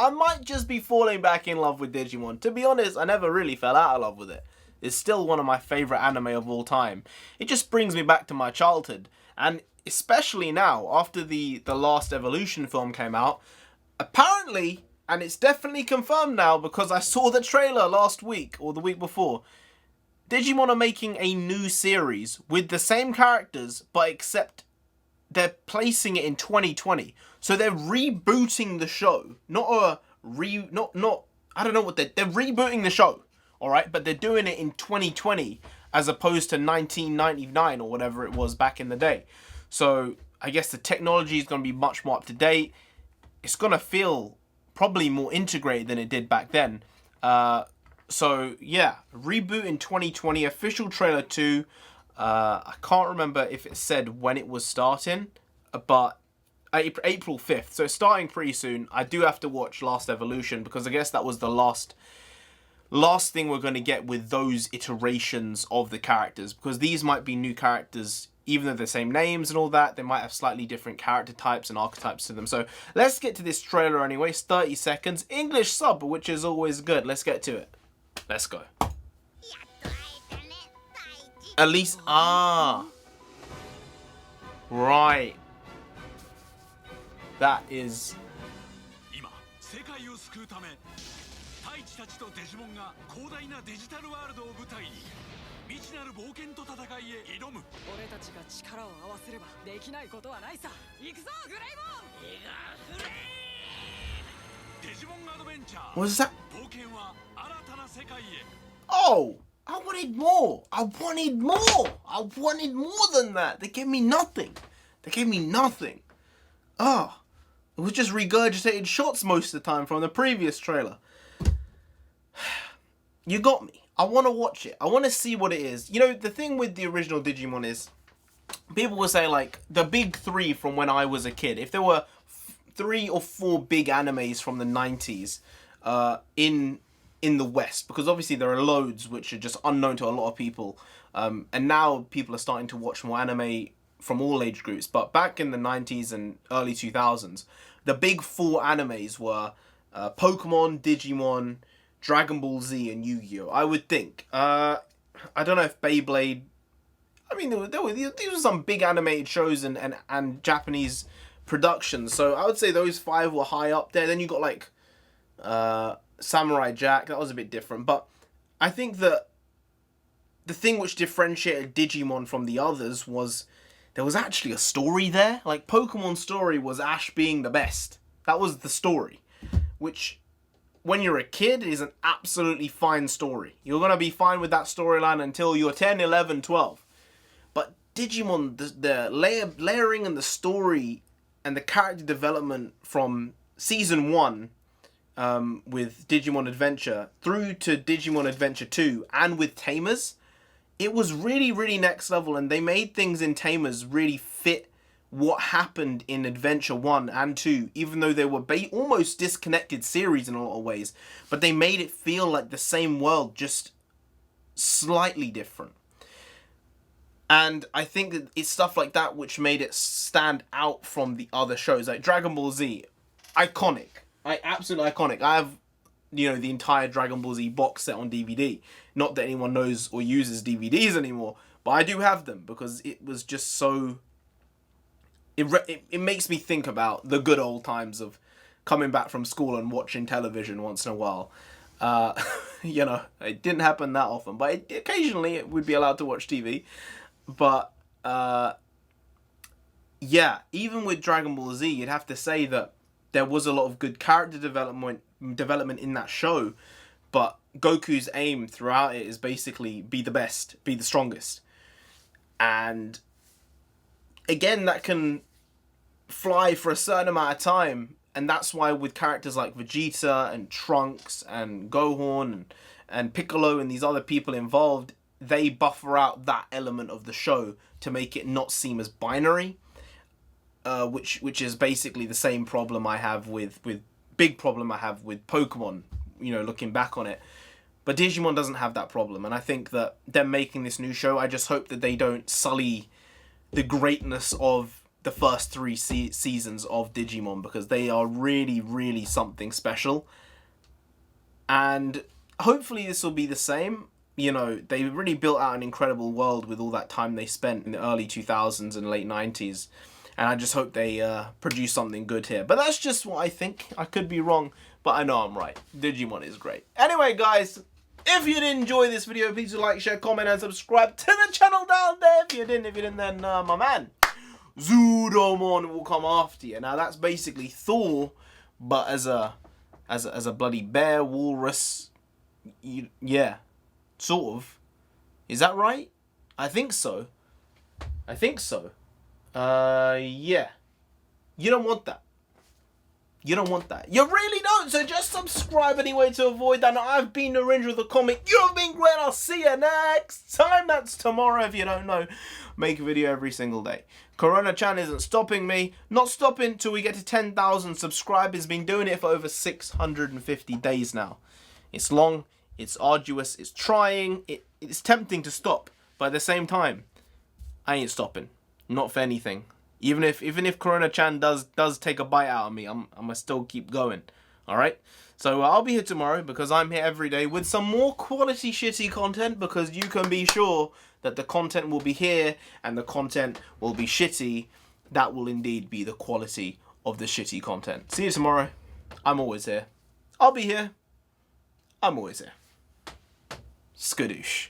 I might just be falling back in love with Digimon. To be honest, I never really fell out of love with it. It's still one of my favourite anime of all time. It just brings me back to my childhood. And especially now, after the last Evolution film came out, apparently, and it's definitely confirmed now because I saw the trailer last week or the week before, Digimon are making a new series with the same characters, but except they're placing it in 2020. So they're rebooting the show. I don't know what they're rebooting the show, all right? But they're doing it in 2020 as opposed to 1999 or whatever it was back in the day. So I guess the technology is going to be much more up to date. It's going to feel probably more integrated than it did back then. So yeah, reboot in 2020, official trailer 2. I can't remember if it said when it was starting, but April 5th. So it's starting pretty soon. I do have to watch Last Evolution because I guess that was the last thing we're going to get with those iterations of the characters, because these might be new characters. Even though they're the same names and all that, they might have slightly different character types and archetypes to them. So let's get to this trailer anyway. It's 30 seconds. English sub, which is always good. Let's get to it. Let's go. At least, right. That is... What is that? Oh! I wanted more! I wanted more! I wanted more than that! They gave me nothing! They gave me nothing! Ah! It was just regurgitated shots most of the time from the previous trailer. You got me. I want to watch it. I want to see what it is. You know, the thing with the original Digimon is, people will say, like, the big three from when I was a kid. If there were 3 or 4 big animes from the 90s in the West, because obviously there are loads which are just unknown to a lot of people, and now people are starting to watch more anime from all age groups. But back in the 90s and early 2000s, the big 4 animes were Pokemon, Digimon, Dragon Ball Z, and Yu-Gi-Oh! I would think. I don't know if Beyblade... I mean, these were some big animated shows and Japanese productions. So I would say those 5 were high up there. Then you got, like, Samurai Jack. That was a bit different. But I think that the thing which differentiated Digimon from the others was there was actually a story there. Like, Pokemon's story was Ash being the best. That was the story. Which, when you're a kid, is an absolutely fine story. You're going to be fine with that storyline until you're 10, 11, 12. But Digimon, the layering and the story and the character development from Season 1 with Digimon Adventure through to Digimon Adventure 2 and with Tamers, it was really, really next level, and they made things in Tamers really fit what happened in Adventure 1 and 2, even though they were almost disconnected series in a lot of ways, but they made it feel like the same world, just slightly different. And I think that it's stuff like that which made it stand out from the other shows. Like Dragon Ball Z, iconic. Absolutely iconic. I have, the entire Dragon Ball Z box set on DVD. Not that anyone knows or uses DVDs anymore, but I do have them because it was just so... It makes me think about the good old times of coming back from school and watching television once in a while. It didn't happen that often, but occasionally it would be allowed to watch TV. But, even with Dragon Ball Z, you'd have to say that there was a lot of good character development in that show, but Goku's aim throughout it is basically be the best, be the strongest. And again, that can fly for a certain amount of time, and that's why with characters like Vegeta and Trunks and Gohan and Piccolo and these other people involved, they buffer out that element of the show to make it not seem as binary, which is basically the same problem I have with Pokemon, looking back on it. But Digimon doesn't have that problem, and I think that them making this new show, I just hope that they don't sully the greatness of the first 3 seasons of Digimon, because they are really, really something special. And hopefully this will be the same. You know, they really built out an incredible world with all that time they spent in the early 2000s and late 90s. And I just hope they produce something good here. But that's just what I think. I could be wrong, but I know I'm right. Digimon is great. Anyway, guys, if you did enjoy this video, please do like, share, comment, and subscribe to the channel down there. If you didn't, then my man, Zudomon will come after you. Now, that's basically Thor, but as a bloody bear, walrus, yeah, sort of. Is that right? I think so. Yeah. You don't want that. You don't want that. You really don't. So just subscribe anyway to avoid that. Now, I've been NarendraTheComic. You've been great. I'll see you next time. That's tomorrow if you don't know. Make a video every single day. Corona-chan isn't stopping me. Not stopping till we get to 10,000 subscribers. Been doing it for over 650 days now. It's long. It's arduous. It's trying. It's tempting to stop. But at the same time, I ain't stopping. Not for anything. Even if Corona-chan does take a bite out of me, I'm gonna still keep going. All right. So I'll be here tomorrow because I'm here every day with some more quality shitty content, because you can be sure that the content will be here and the content will be shitty. That will indeed be the quality of the shitty content. See you tomorrow. I'm always here. I'll be here. I'm always here. Skadoosh.